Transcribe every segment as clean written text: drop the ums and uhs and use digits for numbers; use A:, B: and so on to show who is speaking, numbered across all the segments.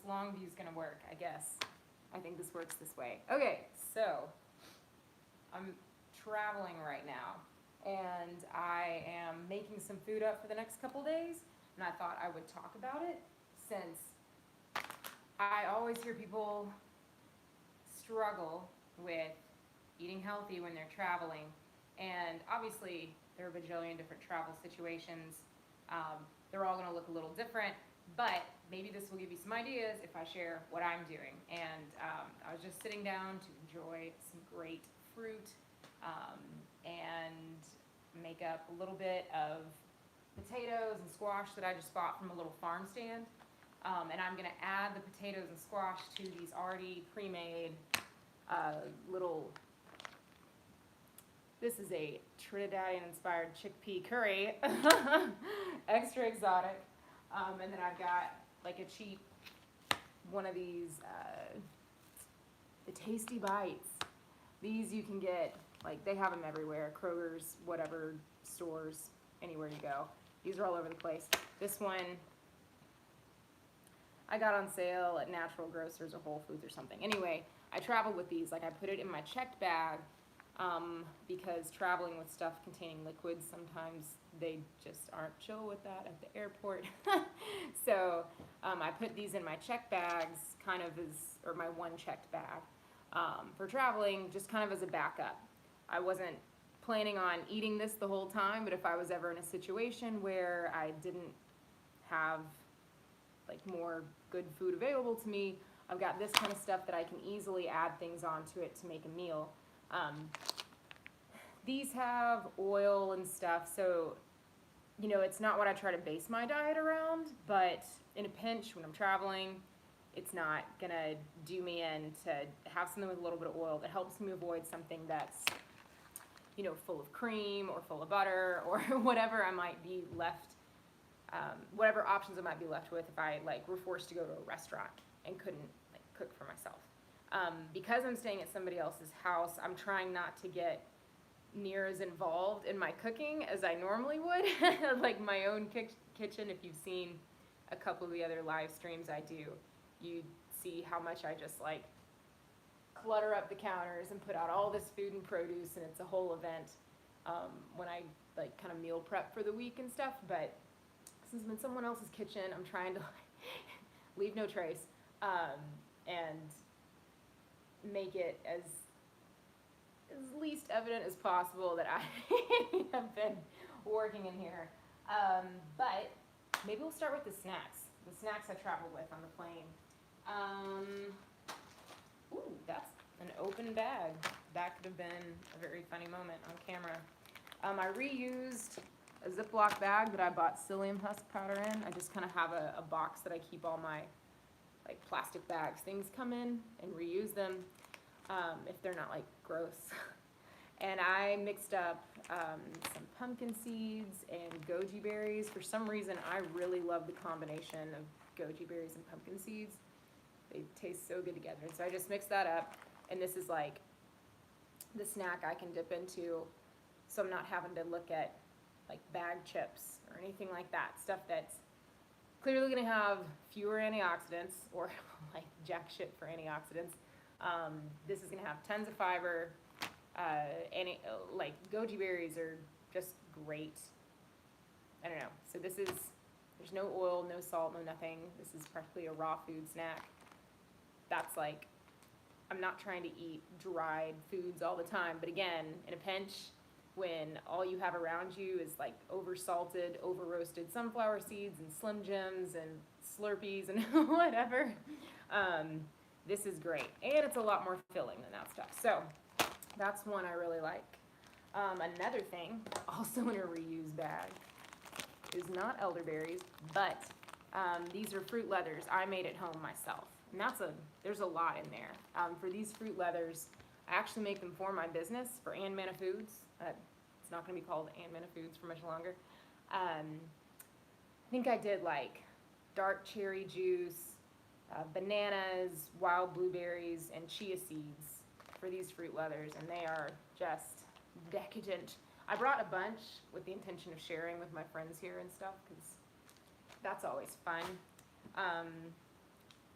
A: long view is going to work, I guess. I think this works this way. Okay, so I'm traveling right now, and I am making some food up for the next couple days, and I thought I would talk about it since I always hear people struggle with eating healthy when they're traveling, and obviously there are a bajillion different travel situations. They're all going to look a little different, but maybe this will give you some ideas if I share what I'm doing. And I was just sitting down to enjoy some great fruit and make up a little bit of potatoes and squash that I just bought from a little farm stand. And I'm going to add the potatoes and squash to these already pre-made little, this is a Trinidadian-inspired chickpea curry, extra exotic. And then I've got like a cheap one of these, the Tasty Bites. These you can get, like they have them everywhere, Kroger's, whatever, stores, anywhere you go. These are all over the place. This one I got on sale at Natural Grocers or Whole Foods or something. Anyway, I traveled with these, like I put it in my checked bag because traveling with stuff containing liquids, sometimes they just aren't chill with that at the airport. So I put these in my checked bags, kind of as, or my one checked bag for traveling, just kind of as a backup. I wasn't planning on eating this the whole time, but if I was ever in a situation where I didn't have like more good food available to me, I've got this kind of stuff that I can easily add things onto it to make a meal. These have oil and stuff, so you know, it's not what I try to base my diet around, but in a pinch when I'm traveling, it's not gonna do me in to have something with a little bit of oil that helps me avoid something that's, you know, full of cream or full of butter or whatever I might be left, whatever options I might be left with if I like were forced to go to a restaurant and couldn't like cook for myself. Because I'm staying at somebody else's house, I'm trying not to get near as involved in my cooking as I normally would. Like my own kitchen, if you've seen a couple of the other live streams I do, you see how much I just like clutter up the counters and put out all this food and produce, and it's a whole event when I like kind of meal prep for the week and stuff. But since I'm in someone else's kitchen, I'm trying to leave no trace and make it as least evident as possible that I have been working in here. But maybe we'll start with the snacks I travel with on the plane. Ooh, that's an open bag. That could have been a very funny moment on camera. I reused a Ziploc bag that I bought psyllium husk powder in. I just kind of have a box that I keep all my like plastic bags things come in and reuse them if they're not like gross. And I mixed up some pumpkin seeds and goji berries. For some reason, I really love the combination of goji berries and pumpkin seeds. They taste so good together. And so I just mixed that up, and this is like the snack I can dip into, so I'm not having to look at like bag chips or anything like that. Stuff that's clearly going to have fewer antioxidants, or like jack shit for antioxidants. This is going to have tons of fiber. Like goji berries are just great. I don't know. So this is, there's no oil, no salt, no nothing. This is practically a raw food snack. That's like, I'm not trying to eat dried foods all the time, but again, in a pinch, when all you have around you is like over-salted, over-roasted sunflower seeds and Slim Jims and Slurpees and whatever, this is great. And it's a lot more filling than that stuff. So that's one I really like. Another thing, also in a reuse bag, is not elderberries, but these are fruit leathers I made at home myself. And there's a lot in there. For these fruit leathers, I actually make them for my business, for Ann Manna Foods. It's not going to be called Ann Manna Foods for much longer. I think I did like dark cherry juice, bananas, wild blueberries, and chia seeds for these fruit leathers, and they are just decadent. I brought a bunch with the intention of sharing with my friends here and stuff, because that's always fun.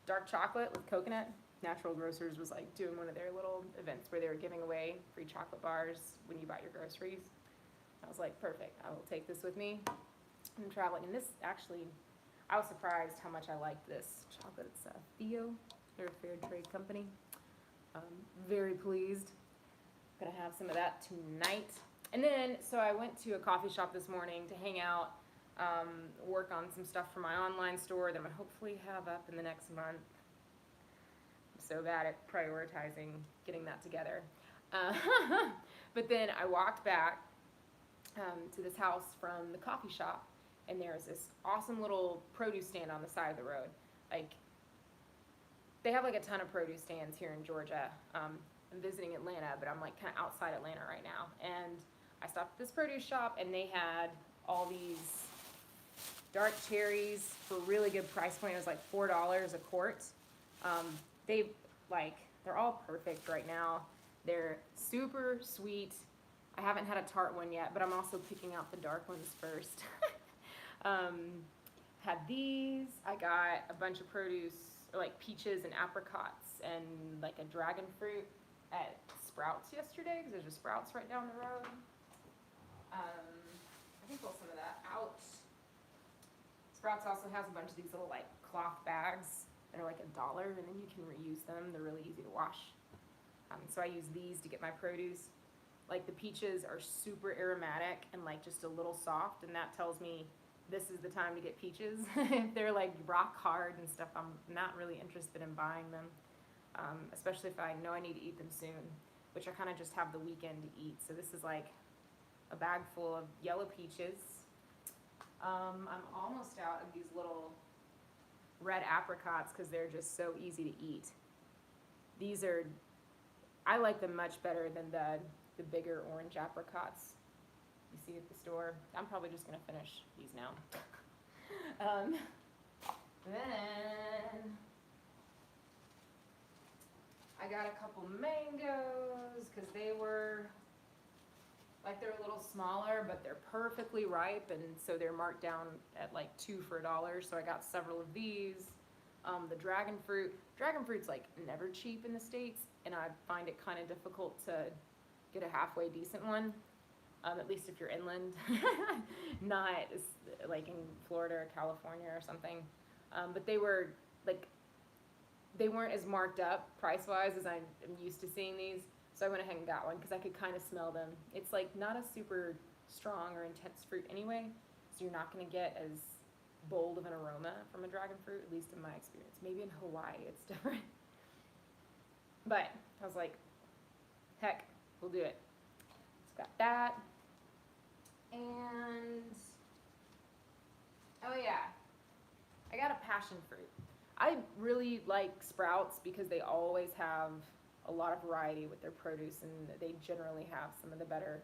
A: dark chocolate with coconut. Natural Grocers was like doing one of their little events where they were giving away free chocolate bars when you buy your groceries. I was like, perfect, I will take this with me. I'm traveling, and this actually, I was surprised how much I liked this chocolate. It's Theo, they're a fair trade company. Very pleased. Gonna have some of that tonight. And then, so I went to a coffee shop this morning to hang out, work on some stuff for my online store that I'm gonna hopefully have up in the next month. I'm so bad at prioritizing getting that together. But then I walked back to this house from the coffee shop, and there's this awesome little produce stand on the side of the road. Like, they have like a ton of produce stands here in Georgia. I'm visiting Atlanta, but I'm like kind of outside Atlanta right now. And I stopped at this produce shop, and they had all these dark cherries for a really good price point. It was like $4 a quart. They're all perfect right now. They're super sweet. I haven't had a tart one yet, but I'm also picking out the dark ones first. Had these. I got a bunch of produce, like peaches and apricots, and like a dragon fruit at Sprouts yesterday, because there's a Sprouts right down the road. I can pull some of that out. Sprouts also has a bunch of these little like cloth bags that are like $1, and then you can reuse them. They're really easy to wash. So I use these to get my produce. Like the peaches are super aromatic and like just a little soft, and that tells me this is the time to get peaches. If they're like rock hard and stuff, I'm not really interested in buying them, especially if I know I need to eat them soon, which I kind of just have the weekend to eat. So this is like a bag full of yellow peaches. I'm almost out of these little red apricots because they're just so easy to eat. These are, I like them much better than the bigger orange apricots you see at the store. I'm probably just gonna finish these now. Then I got a couple mangoes because they were like, they're a little smaller, but they're perfectly ripe, and so they're marked down at like 2 for $1. So I got several of these. The dragon fruit's like never cheap in the States, and I find it kind of difficult to get a halfway decent one, at least if you're inland, not like in Florida or California or something. But they were like, they weren't as marked up price-wise as I'm used to seeing these. So I went ahead and got one because I could kind of smell them. It's like not a super strong or intense fruit anyway, so you're not going to get as bold of an aroma from a dragon fruit, at least in my experience. Maybe in Hawaii it's different. But I was like, heck, we'll do it. So got that. And, oh yeah, I got a passion fruit. I really like Sprouts because they always have a lot of variety with their produce, and they generally have some of the better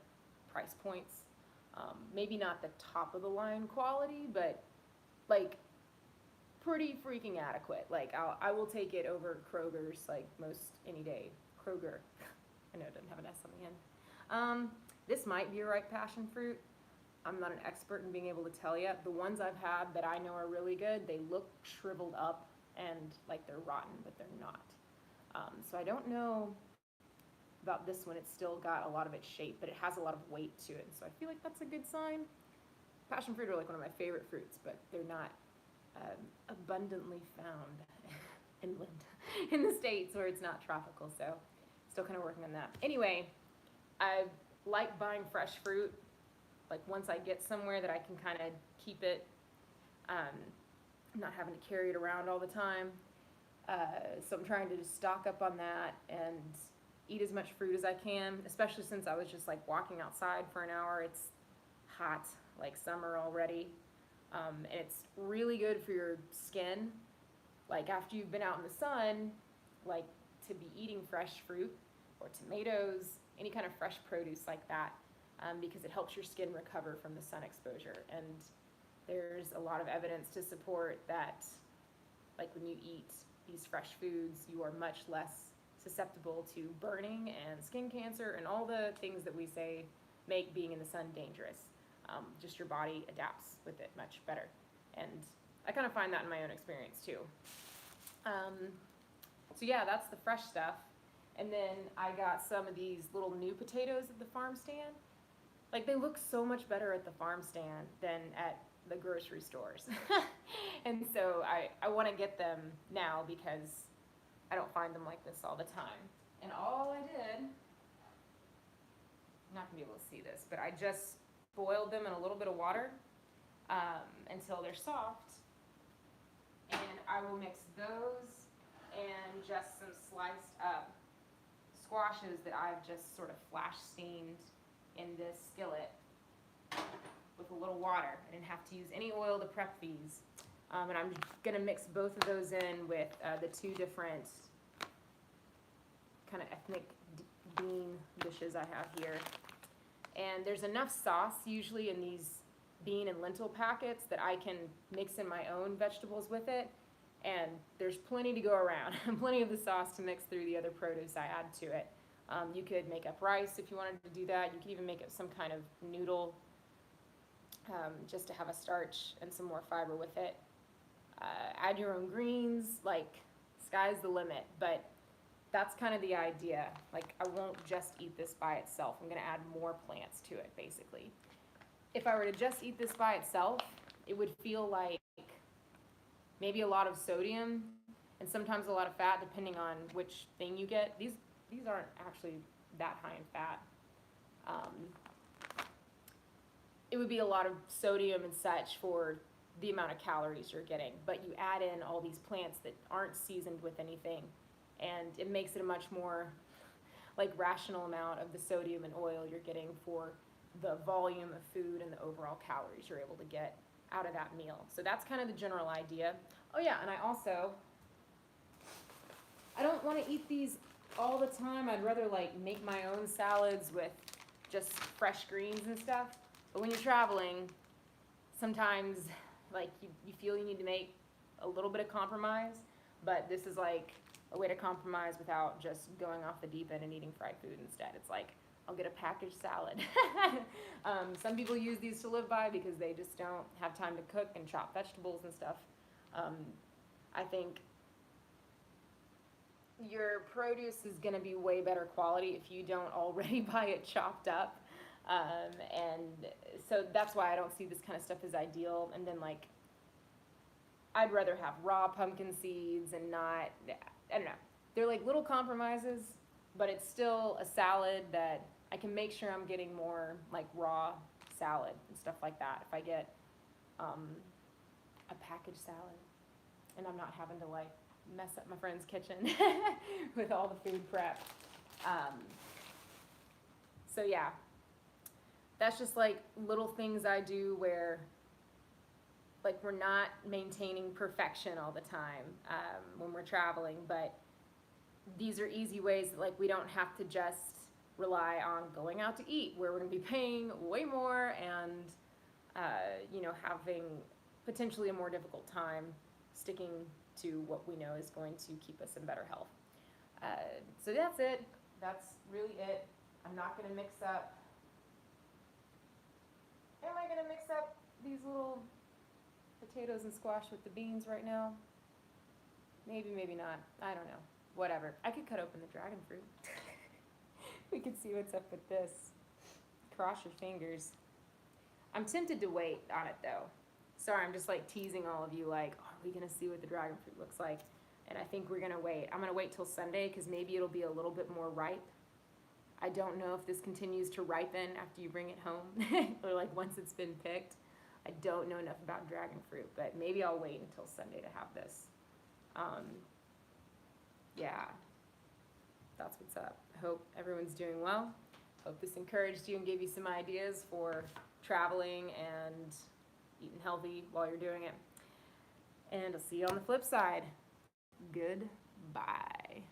A: price points. Maybe not the top of the line quality, but like pretty freaking adequate. Like I will take it over Kroger's like most any day. Kroger. I know it doesn't have an S on the end. This might be a ripe passion fruit. I'm not an expert in being able to tell you. The ones I've had that I know are really good, they look shriveled up and like they're rotten, but they're not. So I don't know about this one. It's still got a lot of its shape, but it has a lot of weight to it. So I feel like that's a good sign. Passion fruit are like one of my favorite fruits, but they're not abundantly found inland in the States where it's not tropical. So still kind of working on that. Anyway, I like buying fresh fruit. Like once I get somewhere that I can kind of keep it, not having to carry it around all the time. So I'm trying to just stock up on that and eat as much fruit as I can, especially since I was just like walking outside for an hour. It's hot, like summer already. And it's really good for your skin. Like after you've been out in the sun, like to be eating fresh fruit or tomatoes, any kind of fresh produce like that, because it helps your skin recover from the sun exposure. And there's a lot of evidence to support that, like when you eat these fresh foods, you are much less susceptible to burning and skin cancer and all the things that we say make being in the sun dangerous. Just your body adapts with it much better. And I kind of find that in my own experience too. So yeah, that's the fresh stuff. And then I got some of these little new potatoes at the farm stand. Like, they look so much better at the farm stand than at the grocery stores. And so I want to get them now because I don't find them like this all the time. And all I did, I'm not going to be able to see this, but I just boiled them in a little bit of water until they're soft. And I will mix those and just some sliced up squashes that I've just sort of flash steamed in this skillet with a little water. I didn't have to use any oil to prep these. And I'm gonna mix both of those in with the two different kind of ethnic bean dishes I have here. And there's enough sauce usually in these bean and lentil packets that I can mix in my own vegetables with it. And there's plenty to go around, plenty of the sauce to mix through the other produce I add to it. You could make up rice if you wanted to do that. You could even make up some kind of noodle just to have a starch and some more fiber with it. Add your own greens, like, sky's the limit, but that's kind of the idea. Like, I won't just eat this by itself. I'm gonna add more plants to it, basically. If I were to just eat this by itself, it would feel like maybe a lot of sodium and sometimes a lot of fat, depending on which thing you get. These aren't actually that high in fat. It would be a lot of sodium and such for the amount of calories you're getting, but you add in all these plants that aren't seasoned with anything, and it makes it a much more like rational amount of the sodium and oil you're getting for the volume of food and the overall calories you're able to get out of that meal. So that's kind of the general idea. Oh yeah, and I don't want to eat these all the time. I'd rather like make my own salads with just fresh greens and stuff. But when you're traveling, sometimes like you feel you need to make a little bit of compromise, but this is like a way to compromise without just going off the deep end and eating fried food instead. It's like, I'll get a packaged salad. Some people use these to live by because they just don't have time to cook and chop vegetables and stuff. I think your produce is gonna be way better quality if you don't already buy it chopped up. And so that's why I don't see this kind of stuff as ideal. And then like, I'd rather have raw pumpkin seeds and not, I don't know. They're like little compromises, but it's still a salad that I can make sure I'm getting more like raw salad and stuff like that if I get a packaged salad and I'm not having to like mess up my friend's kitchen with all the food prep. So yeah, that's just like little things I do where like we're not maintaining perfection all the time when we're traveling, but these are easy ways that like we don't have to just rely on going out to eat where we're gonna be paying way more and you know, having potentially a more difficult time sticking to what we know is going to keep us in better health. So that's it. That's really it. I'm not gonna mix up. Am I gonna mix up these little potatoes and squash with the beans right now? Maybe, maybe not. I don't know. Whatever. I could cut open the dragon fruit. We could see what's up with this. Cross your fingers. I'm tempted to wait on it though. Sorry, I'm just like teasing all of you like, are we gonna see what the dragon fruit looks like? And I think we're gonna wait. I'm gonna wait till Sunday because maybe it'll be a little bit more ripe. I don't know if this continues to ripen after you bring it home or like once it's been picked. I don't know enough about dragon fruit, but maybe I'll wait until Sunday to have this. Yeah, that's what's up. I hope everyone's doing well. Hope this encouraged you and gave you some ideas for traveling and eating healthy while you're doing it. And I'll see you on the flip side. Goodbye.